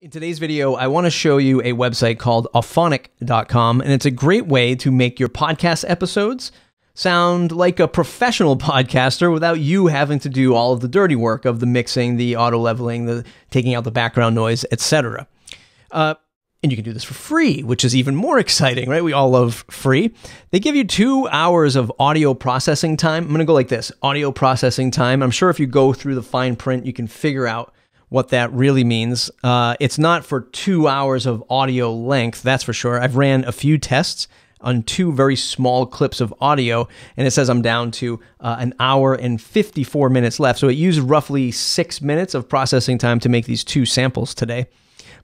In today's video, I want to show you a website called Auphonic.com, and it's a great way to make your podcast episodes sound like a professional podcaster without you having to do all of the dirty work of the mixing, the auto leveling, the taking out the background noise, etc. And you can do this for free, which is even more exciting, right? We all love free. They give you 2 hours of audio processing time. I'm going to go like this, audio processing time. I'm sure if you go through the fine print, you can figure out what that really means. It's not for 2 hours of audio length, that's for sure. I've ran a few tests on 2 very small clips of audio, and it says I'm down to an hour and 54 minutes left. So it used roughly 6 minutes of processing time to make these 2 samples today.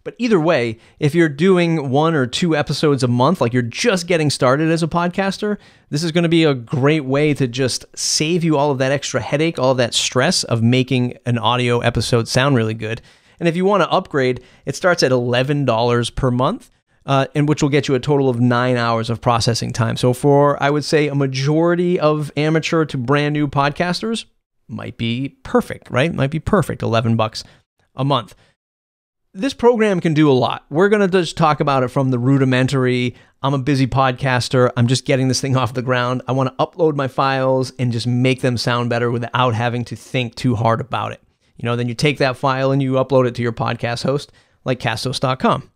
But either way, if you're doing 1 or 2 episodes a month, like you're just getting started as a podcaster, this is going to be a great way to just save you all of that extra headache, all of that stress of making an audio episode sound really good. And if you want to upgrade, it starts at $11 per month, and which will get you a total of 9 hours of processing time. So for, I would say, a majority of amateur to brand new podcasters, might be perfect, right? Might be perfect, $11 a month. This program can do a lot. We're going to just talk about it from the rudimentary, I'm a busy podcaster, I'm just getting this thing off the ground, I want to upload my files and just make them sound better without having to think too hard about it. You know, then you take that file and you upload it to your podcast host like Castos.com.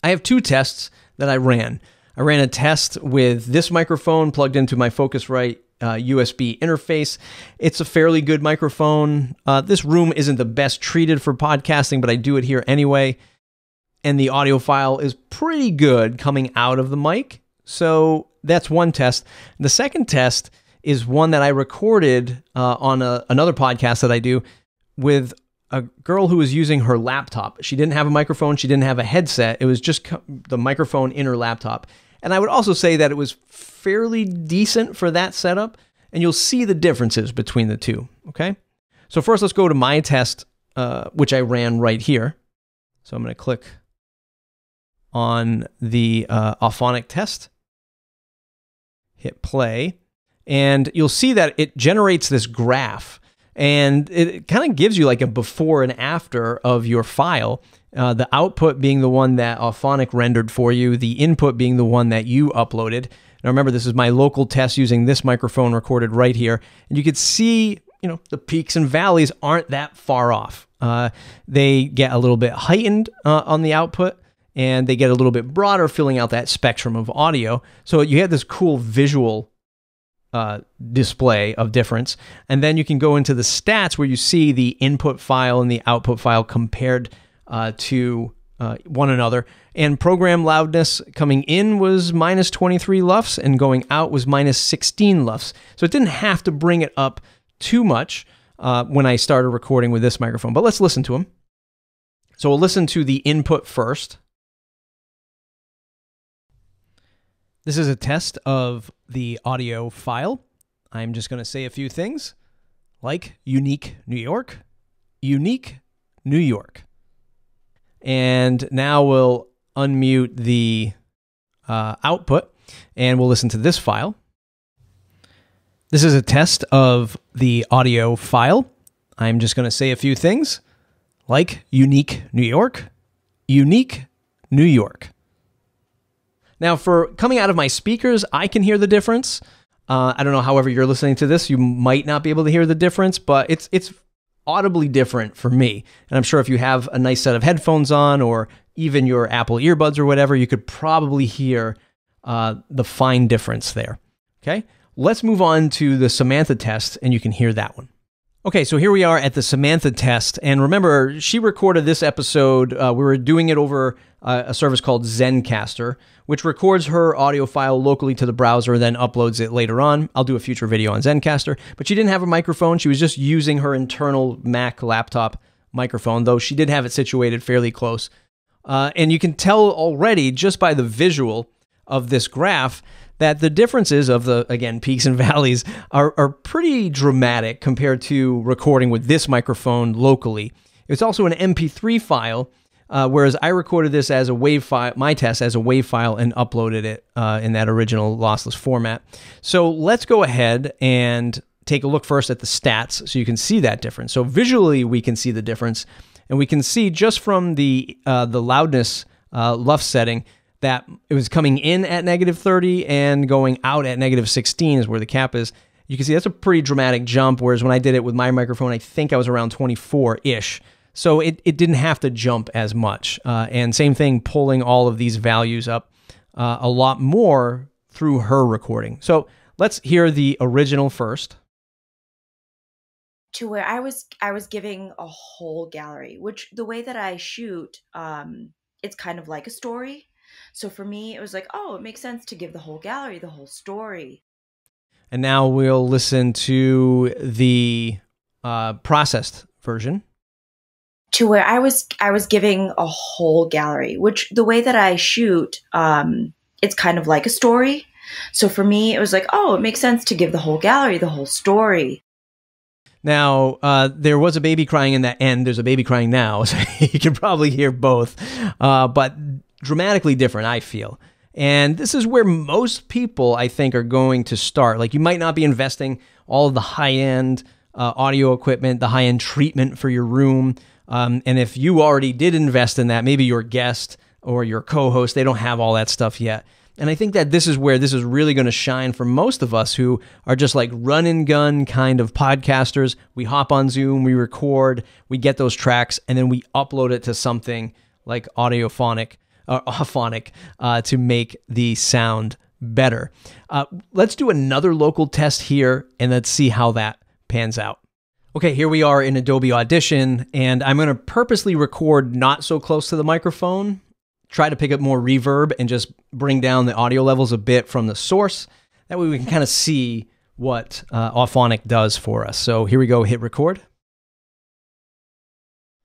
I have 2 tests that I ran. I ran a test with this microphone plugged into my Focusrite USB interface. It's a fairly good microphone. This room isn't the best treated for podcasting, but I do it here anyway. And the audio file is pretty good coming out of the mic. So that's one test. The second test is one that I recorded on another podcast that I do with a girl who was using her laptop. She didn't have a microphone. She didn't have a headset. It was just the microphone in her laptop. And I would also say that it was fairly decent for that setup, and you'll see the differences between the two, okay? So first, let's go to my test, which I ran right here. So I'm going to click on the Auphonic test, hit play, and you'll see that it generates this graph, and it kind of gives you like a before and after of your file. The output being the one that Auphonic rendered for you, the input being the one that you uploaded. Now remember, this is my local test using this microphone recorded right here. And you could see, you know, the peaks and valleys aren't that far off. They get a little bit heightened on the output, and they get a little bit broader, filling out that spectrum of audio. So you have this cool visual display of difference. And then you can go into the stats where you see the input file and the output file compared to one another, and program loudness coming in was minus 23 lufs and going out was minus 16 lufs. So it didn't have to bring it up too much when I started recording with this microphone, but let's listen to them. So we'll listen to the input first. This is a test of the audio file. I'm just going to say a few things like unique New York, unique New York. And now we'll unmute the output, and we'll listen to this file. This is a test of the audio file. I'm just going to say a few things like unique New York, unique New York. Now, for coming out of my speakers, I can hear the difference. I don't know, however you're listening to this, you might not be able to hear the difference, but it's audibly different for me. And I'm sure if you have a nice set of headphones on or even your Apple earbuds or whatever, you could probably hear the fine difference there. Okay, let's move on to the Samantha test, and you can hear that one. Okay, so here we are at the Samantha test, and remember, she recorded this episode. We were doing it over a service called Zencastr, which records her audio file locally to the browser, then uploads it later on. I'll do a future video on Zencastr, but she didn't have a microphone. She was just using her internal Mac laptop microphone, though she did have it situated fairly close. And you can tell already just by the visual of this graph that the differences of the, again, peaks and valleys are pretty dramatic compared to recording with this microphone locally. It's also an MP3 file, whereas I recorded this as a WAV file, my test as a WAV file, and uploaded it in that original lossless format. So let's go ahead and take a look first at the stats so you can see that difference. So visually, we can see the difference. And we can see just from the loudness LUF setting that it was coming in at -30 and going out at -16 is where the cap is. You can see that's a pretty dramatic jump, whereas when I did it with my microphone, I think I was around 24-ish. So it didn't have to jump as much. And same thing, pulling all of these values up a lot more through her recording. So let's hear the original first. To where I was giving a whole gallery, which the way that I shoot, it's kind of like a story. So for me, it was like, oh, it makes sense to give the whole gallery, the whole story. And now we'll listen to the processed version. To where I was giving a whole gallery, which the way that I shoot, it's kind of like a story. So for me, it was like, oh, it makes sense to give the whole gallery, the whole story. Now, there was a baby crying in that end. There's a baby crying now, so you can probably hear both, but dramatically different, I feel. And this is where most people, I think, are going to start. Like, you might not be investing all of the high-end audio equipment, the high-end treatment for your room. And if you already did invest in that, maybe your guest or your co-host, they don't have all that stuff yet. And I think that this is where this is really going to shine for most of us who are just like run and gun kind of podcasters. We hop on Zoom, we record, we get those tracks, and then we upload it to something like Auphonic to make the sound better. Let's do another local test here, and let's see how that pans out. Okay, here we are in Adobe Audition, and I'm going to purposely record not so close to the microphone, try to pick up more reverb, and just bring down the audio levels a bit from the source. That way we can kind of see what Auphonic does for us. So here we go, hit record.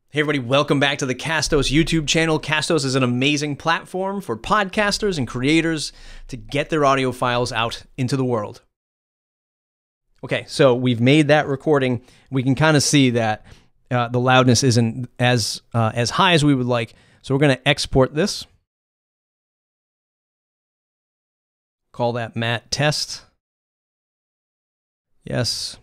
Hey everybody, welcome back to the Castos YouTube channel. Castos is an amazing platform for podcasters and creators to get their audio files out into the world. Okay, so we've made that recording. We can kind of see that the loudness isn't as high as we would like. So we're going to export this. Call that Matt Test. Yes.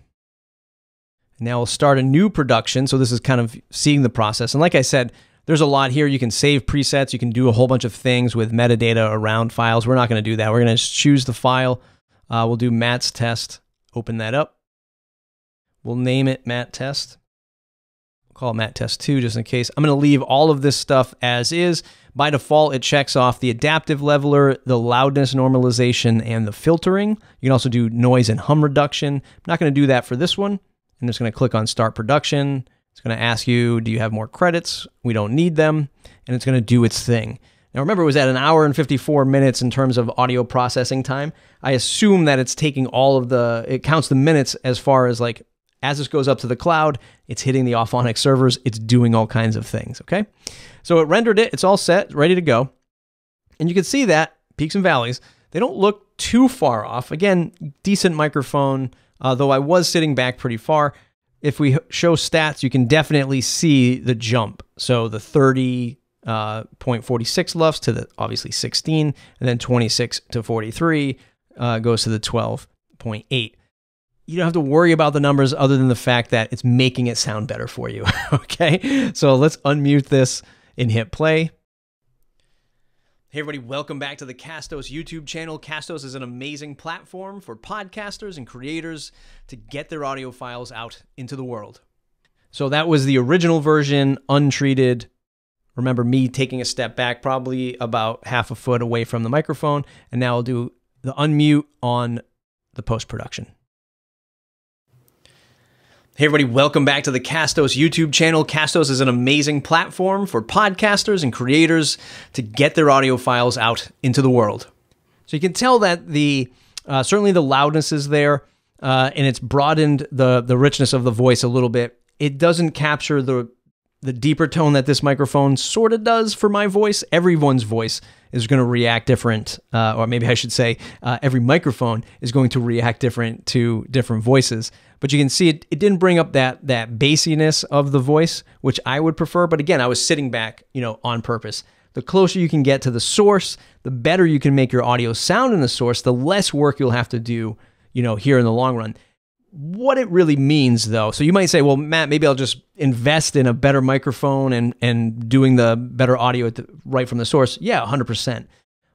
Now we'll start a new production. So this is kind of seeing the process. And like I said, there's a lot here. You can save presets. You can do a whole bunch of things with metadata around files. We're not going to do that. We're going to choose the file. We'll do Matt's Test. Open that up. We'll name it Matt Test. Call it Matt Test 2 just in case. I'm going to leave all of this stuff as is. By default, it checks off the adaptive leveler, the loudness normalization, and the filtering. You can also do noise and hum reduction. I'm not going to do that for this one. I'm just going to click on Start Production. It's going to ask you, do you have more credits? We don't need them. And it's going to do its thing. Now remember, it was at 1 hour and 54 minutes in terms of audio processing time. I assume that it's taking all of it counts the minutes as far as like, as this goes up to the cloud, it's hitting the Auphonic servers, it's doing all kinds of things, okay? So it rendered it, it's all set, ready to go. And you can see that, peaks and valleys, they don't look too far off. Again, decent microphone, though I was sitting back pretty far. If we show stats, you can definitely see the jump. So the 30.46 LUFs to the obviously 16, and then 26 to 43 goes to the 12.8. You don't have to worry about the numbers other than the fact that it's making it sound better for you, okay? So let's unmute this and hit play. Hey everybody, welcome back to the Castos YouTube channel. Castos is an amazing platform for podcasters and creators to get their audio files out into the world. So that was the original version, untreated. Remember me taking a step back, probably about half a foot away from the microphone, and now I'll do the unmute on the post-production. Hey everybody, welcome back to the Castos YouTube channel. Castos is an amazing platform for podcasters and creators to get their audio files out into the world. So you can tell that certainly the loudness is there, and it's broadened the richness of the voice a little bit. It doesn't capture the deeper tone that this microphone sort of does for my voice. Everyone's voice is going to react different, or maybe I should say every microphone is going to react different to different voices. But you can see it didn't bring up that bassiness of the voice, which I would prefer. But again, I was sitting back, on purpose. The closer you can get to the source, the better you can make your audio sound in the source, the less work you'll have to do, here in the long run. What it really means, though. So you might say, well, Matt, maybe I'll just invest in a better microphone and doing the better audio right from the source. Yeah, 100%.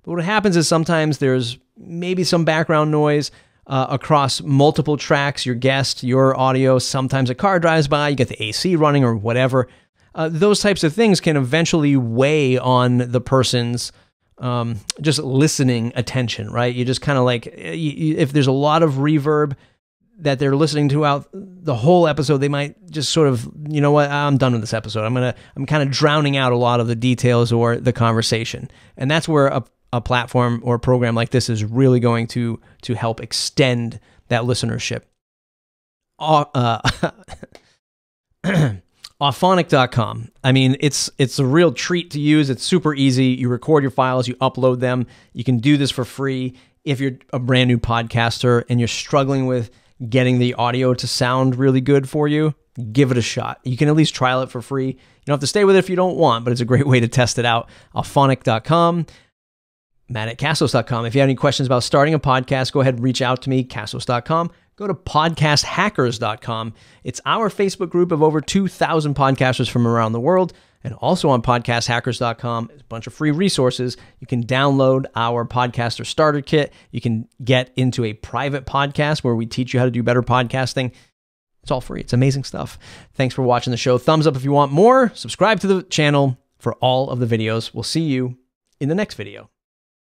But what happens is sometimes there's maybe some background noise across multiple tracks, your guest, your audio. Sometimes a car drives by, you get the AC running or whatever. Those types of things can eventually weigh on the person's just listening attention, right? You just kind of like, if there's a lot of reverb that they're listening to out the whole episode, they might just sort of, you know what, I'm done with this episode. I'm kind of drowning out a lot of the details or the conversation. And that's where a platform or a program like this is really going to help extend that listenership. Auphonic.com. I mean, it's a real treat to use. It's super easy. You record your files, you upload them. You can do this for free. If you're a brand new podcaster and you're struggling with getting the audio to sound really good for you, give it a shot. You can at least trial it for free. You don't have to stay with it if you don't want, but it's a great way to test it out. Auphonic.com. Matt at Castos.com. If you have any questions about starting a podcast, go ahead and reach out to me, Castos.com. Go to podcasthackers.com. It's our Facebook group of over 2,000 podcasters from around the world. And also on podcasthackers.com, there's a bunch of free resources. You can download our podcaster starter kit. You can get into a private podcast where we teach you how to do better podcasting. It's all free. It's amazing stuff. Thanks for watching the show. Thumbs up if you want more. Subscribe to the channel for all of the videos. We'll see you in the next video.